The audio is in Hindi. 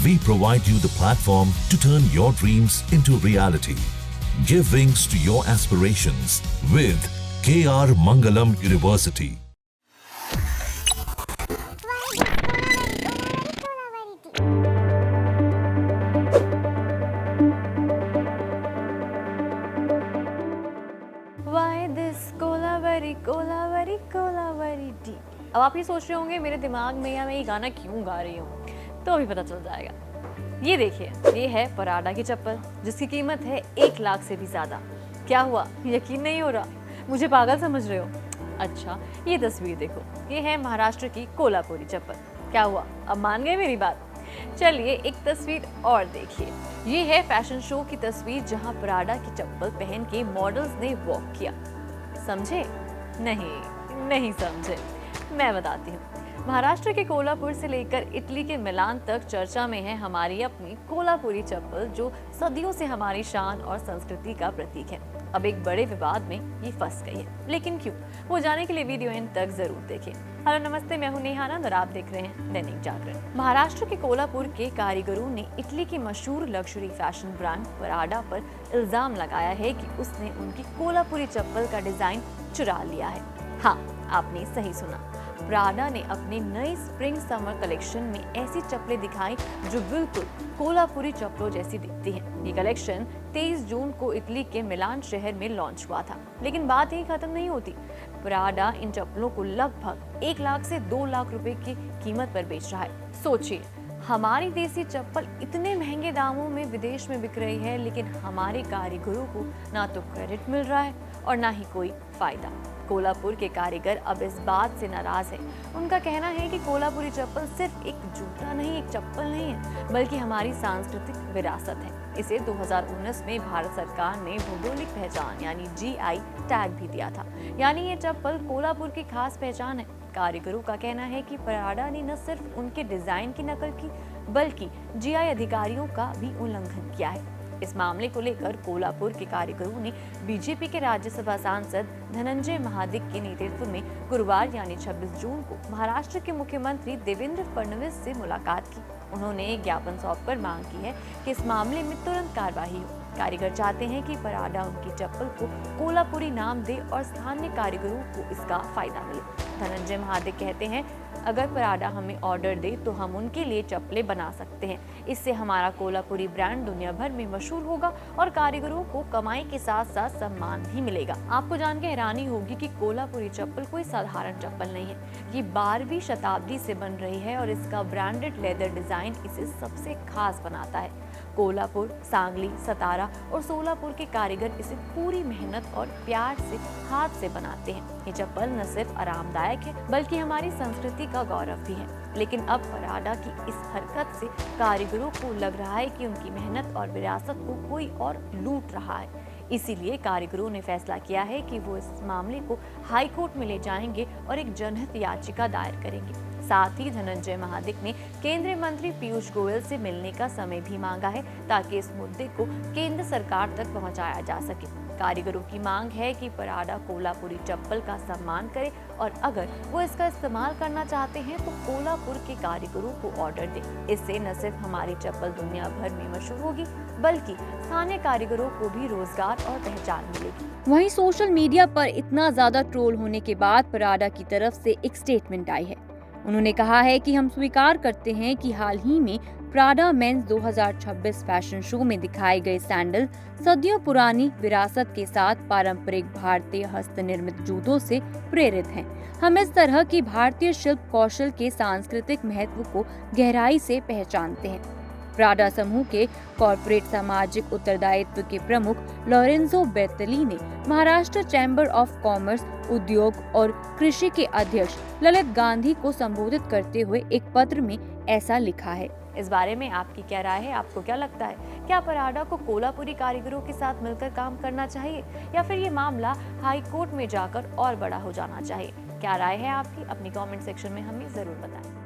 We provide you the platform to turn your dreams into reality. Give wings to your aspirations with KR Mangalam University. Why this Kolaveri Kolaveri Kolaveri D. अब आप ये सोच रहे होंगे मेरे दिमाग में या मैं ये गाना क्यों गा रही हूँ, तो अभी पता चल जाएगा। ये देखिए, ये है पराडा की चप्पल जिसकी कीमत है 1 लाख से भी ज्यादा। क्या हुआ, यकीन नहीं हो रहा? मुझे पागल समझ रहे हो? अच्छा, ये तस्वीर देखो, ये है महाराष्ट्र की कोल्हापुरी चप्पल। क्या हुआ, अब मान गए मेरी बात? चलिए एक तस्वीर और देखिए। ये है फैशन शो की तस्वीर जहां पराडा की चप्पल पहन के मॉडल्स ने वॉक किया। समझे? नहीं समझे। मैं बताती हूँ। महाराष्ट्र के कोल्हापुर से लेकर इटली के मिलान तक चर्चा में है हमारी अपनी कोल्हापुरी चप्पल, जो सदियों से हमारी शान और संस्कृति का प्रतीक है। अब एक बड़े विवाद में ये फंस गई है, लेकिन क्यों, वो जानने के लिए वीडियो एंड तक जरूर देखें। हेलो नमस्ते, मैं हूं नेहा आनंद और आप देख रहे हैं दैनिक जागरण। महाराष्ट्र के कोल्हापुर के कारीगरों ने इटली की मशहूर लग्जरी फैशन ब्रांड पराडा पर इल्जाम लगाया है कि उसने उनकी कोल्हापुरी चप्पल का डिजाइन चुरा लिया है। हाँ, आपने सही सुना। पराडा ने अपनी नई स्प्रिंग समर कलेक्शन में ऐसी चप्पलें दिखाई जो बिल्कुल कोल्हापुरी चप्पलों जैसी दिखती हैं। ये कलेक्शन 23 जून को इटली के मिलान शहर में लॉन्च हुआ था, लेकिन बात यही खत्म नहीं होती। पराडा इन चप्पलों को लगभग 1 लाख से 2 लाख रुपए की कीमत पर बेच रहा है। सोचिए, हमारी देसी चप्पल इतने महंगे दामों में विदेश में बिक रही है, लेकिन हमारे कारीगरों को ना तो क्रेडिट मिल रहा है और ना ही कोई फायदा। कोल्हापुर के कारीगर अब इस बात से नाराज है। उनका कहना है कि कोल्हापुरी चप्पल सिर्फ एक जूता नहीं, एक चप्पल नहीं है, बल्कि हमारी सांस्कृतिक विरासत है। इसे 2019 में भारत सरकार ने भौगोलिक पहचान यानी GI टैग भी दिया था, यानी ये चप्पल कोल्हापुर की खास पहचान है। कारीगरों का कहना है कि पराडा ने न सिर्फ उनके डिजाइन की नकल की, बल्कि GI अधिकारियों का भी उल्लंघन किया है। इस मामले को लेकर कोल्हापुर के कारीगरों ने बीजेपी के राज्यसभा सांसद धनंजय महाडिक के नेतृत्व में गुरुवार यानी 26 जून को महाराष्ट्र के मुख्यमंत्री देवेंद्र फडणवीस से मुलाकात की। उन्होंने एक ज्ञापन सौंपकर मांग की है कि इस मामले में तुरंत कार्रवाई हो। कारीगर चाहते हैं कि पराडा उनकी चप्पल को कोल्हापुरी नाम दे और स्थानीय कारीगरों को इसका फायदा मिले। धनंजय महाडिक कहते हैं, अगर पराडा हमें ऑर्डर दे तो हम उनके लिए चप्पलें बना सकते हैं। इससे हमारा कोल्हापुरी ब्रांड दुनिया भर में मशहूर होगा और कारीगरों को कमाई के साथ साथ सम्मान भी मिलेगा। आपको जान के हैरानी होगी कि कोल्हापुरी चप्पल कोई साधारण चप्पल नहीं है। ये 12वीं शताब्दी से बन रही है और इसका ब्रांडेड लेदर डिजाइन इसे सबसे खास बनाता है। कोल्हापुर, सांगली, सतारा और सोलापुर के कारीगर इसे पूरी मेहनत और प्यार से हाथ से बनाते हैं। ये चप्पल न सिर्फ आरामदायक है, बल्कि हमारी संस्कृति का गौरव भी है। लेकिन अब पराडा की इस हरकत से कारीगरों को लग रहा है कि उनकी मेहनत और विरासत को कोई और लूट रहा है। इसीलिए कारीगरों ने फैसला किया है कि वो इस मामले को हाई कोर्ट में ले जाएंगे और एक जनहित याचिका दायर करेंगे। साथ ही धनंजय महाडिक ने केंद्रीय मंत्री पीयूष गोयल से मिलने का समय भी मांगा है, ताकि इस मुद्दे को केंद्र सरकार तक पहुंचाया जा सके। कारीगरों की मांग है कि पराडा कोल्हापुरी चप्पल का सम्मान करे और अगर वो इसका इस्तेमाल करना चाहते हैं तो कोल्हापुर के कारीगरों को ऑर्डर दे। इससे न सिर्फ हमारी चप्पल दुनिया भर में मशहूर होगी, बल्कि स्थानीय कारीगरों को भी रोजगार और पहचान मिलेगी। वहीं सोशल मीडिया पर इतना ज्यादा ट्रोल होने के बाद पराडा की तरफ से एक स्टेटमेंट आई है। उन्होंने कहा है कि हम स्वीकार करते हैं कि हाल ही में प्राडा मेंस 2026 फैशन शो में दिखाए गए सैंडल सदियों पुरानी विरासत के साथ पारंपरिक भारतीय हस्त निर्मित जूतों से प्रेरित हैं। हम इस तरह की भारतीय शिल्प कौशल के सांस्कृतिक महत्व को गहराई से पहचानते हैं। प्राडा समूह के कॉर्पोरेट सामाजिक उत्तरदायित्व के प्रमुख लॉरेंजो बेर्तली ने महाराष्ट्र चैम्बर ऑफ कॉमर्स, उद्योग और कृषि के अध्यक्ष ललित गांधी को संबोधित करते हुए एक पत्र में ऐसा लिखा है। इस बारे में आपकी क्या राय है? आपको क्या लगता है, क्या पराडा को कोल्हापुरी कारीगरों के साथ मिलकर काम करना चाहिए या फिर ये मामला हाई कोर्ट में जाकर और बड़ा हो जाना चाहिए? क्या राय है आपकी? अपनी कमेंट सेक्शन में हमें जरूर बताएं।